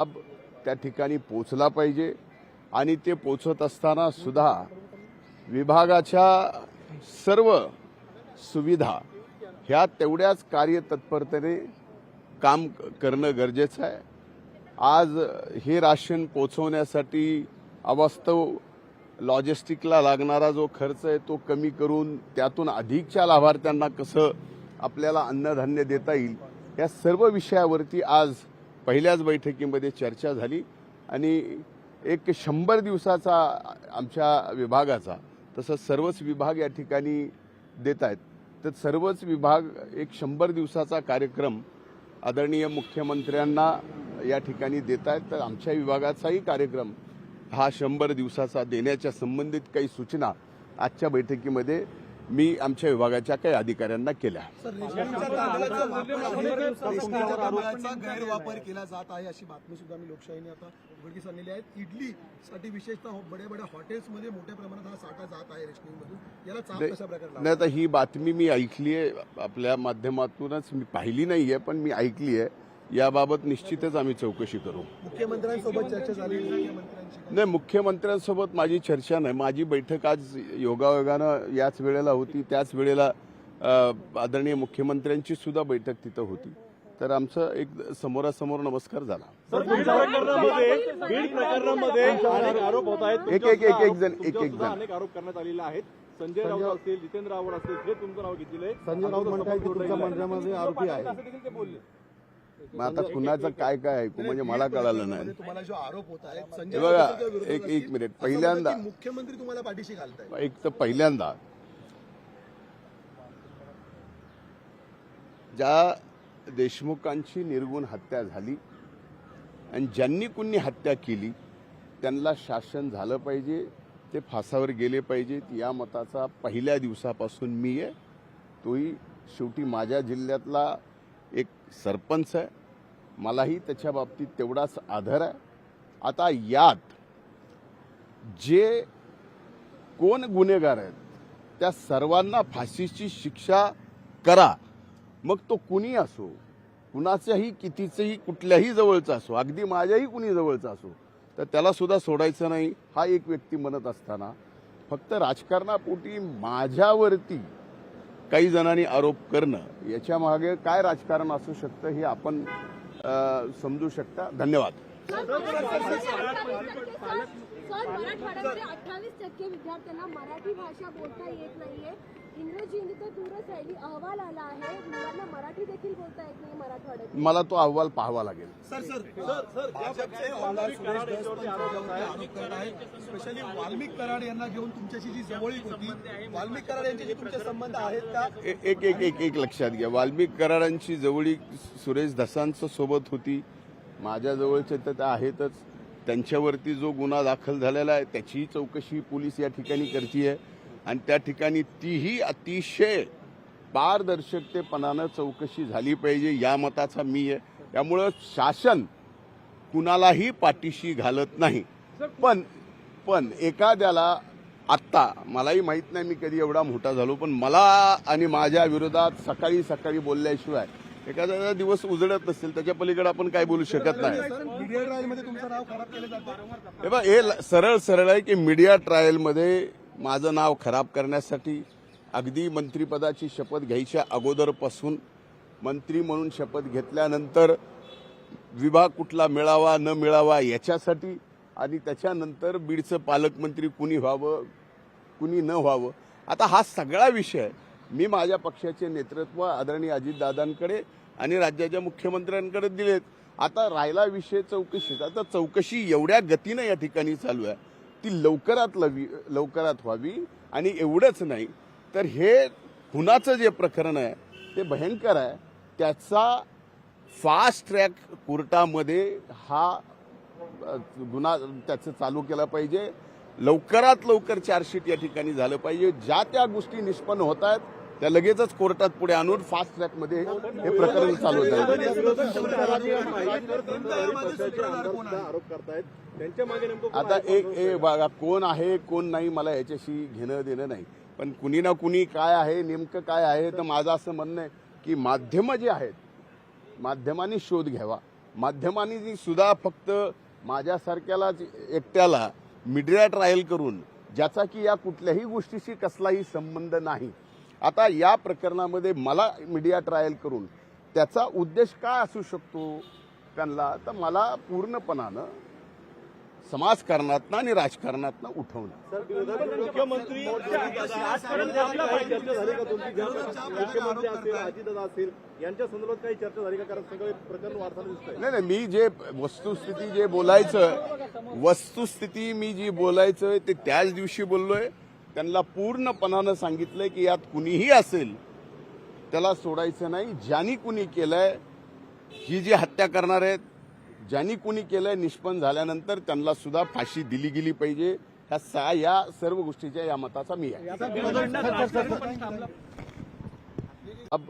अब त्या ठिकाणी पोचला पाहिजे आणि ते पोचत असताना सुद्धा विभागाच्या सर्व सुविधा ह्या तेवढ्याच कार्यतत्परतेने काम करणं गरजेचं आहे। आज हे राशन पोचवण्यासाठी अवास्तव लॉजिस्टिकला लागणारा जो खर्च आहे तो कमी करून त्यातून अधिकच्या लाभार्थ्यांना कसं आपल्याला अन्नधान्य देता येईल या सर्व विषयावरती आज पहिल्याच बैठकीमध्ये चर्चा झाली आणि एक 100 दिवसाचा आमच्या विभागाचा तसंच सर्वच विभाग या ठिकाणी देत आहेत तर सर्वच विभाग एक 100 दिवसाचा कार्यक्रम आदरणीय मुख्यमंत्र्यांना या ठिकाणी देत आहेत। तर आमच्या विभागाचाही कार्यक्रम हा 100 दिवसाचा देण्याच्या संबंधित काही सूचना आजच्या बैठकीमध्ये मी आमच्या विभागाच्या काही अधिकाऱ्यांना केल्या। गैरवापर केला जात आहे अशी बातमी सुद्धा मी लोकशाहीने आता उघडकीस आणलेली आहे। इडलीसाठी विशेषतः बड्या हॉटेल्समध्ये मोठ्या प्रमाणात हा साठा जात आहे रेशनिंगमधून, याला चाप कशा प्रकारे नाही तर ही बातमी मी ऐकली आहे आपल्या माध्यमातूनच, मी पाहिली नाहीये पण मी ऐकली आहे। याबाबत निश्चितच आम्ही चौकशी करू। मुख्यमंत्र्यांसोबत चर्चा झाली? नाही, मुख्यमंत्र्यांसोबत माझी चर्चा नाही। माझी बैठक आज योगायोगानं याच वेळेला होती, त्याच वेळेला आदरणीय मुख्यमंत्र्यांची सुद्धा बैठक तिथं होती, तर आमचं एक समोरासमोर नमस्कार झाला। बीड प्रकरणामध्ये आरोप होत आहेत, एक जण अनेक आरोप करण्यात आलेले आहेत। संजय राऊत असतील, जितेंद्र आव्हाड असतील, हे तुमचं नाव घेतलेलं आहे। संजय राऊत म्हणतात तुमच्या मंत्र्यामध्ये आरोपी आहे, ते बोलले। मग आता कुणाचं काय ऐकू म्हणजे मला कळालं नाही। तुम्हाला जो आरोप होत आहे संजय बघा, एक मिनिट, पहिल्यांदा मुख्यमंत्री तुम्हाला पाठीशी घालताय। एक तर पहिल्यांदा ज्या देशमुखांची निर्गुण हत्या झाली आणि ज्यांनी कुणी हत्या केली त्यांना शासन झालं पाहिजे, ते फासावर गेले पाहिजेत या मताचा पहिल्या दिवसापासून मी आहे। तोही शेवटी माझ्या जिल्ह्यातला एक सरपंच आहे, मलाही त्याच्या बाबतीत तेवढाच आदर आहे। आता यात जे कोण गुन्हेगार आहेत त्या सर्वांना फाशीची शिक्षा करा, मग तो कुणी असो, कुणाच्याही कितीचंही कुठल्याही जवळचा असो, अगदी माझ्याही कुणी जवळचा असो, तर त्याला सुद्धा सोडायचं नाही हा एक व्यक्ती म्हणत असताना फक्त राजकारणापोटी माझ्यावरती काही जणांनी आरोप करणं याच्या मागे काय राजकारण असू शकतं हे आपण समजू शकता। धन्यवाद। मराठवाड्यामध्ये 28% विद्यार्थ्यांना मराठी भाषा बोलता येत नाहीये, इंग्रजी तर दूरच राहिली। अहवाल आला आहे, मुलांना मराठी देखील बोलता येत नाही मराठवाड्यात। मला तो अहवाल पाहावा लागेल। स्पेशली वाल्मिक कराड यांना घेऊन तुमच्याशी जी जवळीक होती, वाल्मिक कराड यांच्याशी तुमचे संबंध आहेत का? एक लक्षात घ्या, वाल्मिक कराडांची जवळीक सुरेश धसांच्या सोबत होती, माझ्या जवळचे तर त्या आहेतच। त्यांच्यावरती जो गुन्हा दाखल झालेला आहे त्याचीही चौकशी पोलीस या ठिकाणी करतीये आणि त्या ठिकाणी तीही अतिशय पारदर्शकतेपणानं चौकशी झाली पाहिजे या मताचा मी आहे। त्यामुळं शासन कुणालाही पाठीशी घालत नाही, पण एखाद्याला आत्ता मलाही माहित नाही मी कधी एवढा मोठा झालो, पण मला आणि माझ्या विरोधात सकाळी बोलल्याशिवाय एखादा दिवस उजळत नसेल त्याच्या पलीकडे आपण काय बोलू शकत नाही। मीडिया ट्रायलमध्ये तुमचं नाव खराब केलं जातं। हे सरळ आहे की मीडिया ट्रायलमध्ये माझं नाव खराब करण्यासाठी अगदी मंत्रिपदाची शपथ घ्यायच्या अगोदरपासून मंत्री म्हणून शपथ घेतल्यानंतर विभाग कुठला मिळावा न मिळावा याच्यासाठी आणि त्याच्यानंतर बीडचं पालकमंत्री कुणी व्हावं कुणी न व्हावं, आता हा सगळा विषय मी माझ्या पक्षाचे नेतृत्व आदरणीय अजितदादांकडे आणि राज्याच्या मुख्यमंत्र्यांकडे दिलेत। आता राहिला विषय चौकशीचा, आता चौकशी एवढ्या गतीनं या ठिकाणी चालू आहे ती लवकरात व्हावी। आणि एवढंच नाही तर हे खुनाचं जे प्रकरण आहे ते भयंकर आहे, त्याचा फास्ट ट्रॅक कोर्टामध्ये हा गुन्हा त्याचं चालू केला पाहिजे। लवकरात लवकर चार्जशीट या ठिकाणी झालं पाहिजे। ज्या त्या गोष्टी निष्पन्न होत आहेत त्या लगेचच कोर्टात पुढे आणून फास्ट ट्रॅकमध्ये हे प्रकरण चालू झालं। आता एक बघा, कोण आहे कोण नाही मला याच्याशी घेणं देणं नाही, पण कुणी ना कुणी काय आहे नेमकं काय आहे तर माझं असं म्हणणं आहे की माध्यमं जे आहेत माध्यमांनी शोध घ्यावा माध्यमांनी सुद्धा फक्त माझ्यासारख्यालाच एकट्याला मीडिया ट्रायल करून, ज्याचा की या कुठल्याही गोष्टीशी कसलाही संबंध नाही, आता या प्रकरणामध्ये मला मीडिया ट्रायल करून त्याचा उद्देश काय असू शकतो त्यांना, तर मला पूर्णपणानं समाजकारणातनं आणि राजकारणातनं उठवणं. सर, मुख्यमंत्री आजपर्यंत काही चर्चा झाली का तुमची? मुख्यमंत्री असेल, अजितदादा असेल, यांच्या संदर्भात काही चर्चा झाली का? कारण सगळे प्रकरण वाढताना दिसतंय. नाही, मी जे वस्तुस्थिती मी जी बोलायचं ते त्याच दिवशी बोललोय. त्यांना पूर्णपणानं सांगितलंय की यात कुणीही असेल त्याला सोडायचं नाही. ज्यांनी कुणी केलंय, ही जी हत्या करणार आहेत, ज्यांनी कुणी केलंय, निष्पन्न झाल्यानंतर त्यांना सुद्धा फाशी दिली गेली पाहिजे. या सर्व गोष्टीच्या या मताचा मी आहे. अब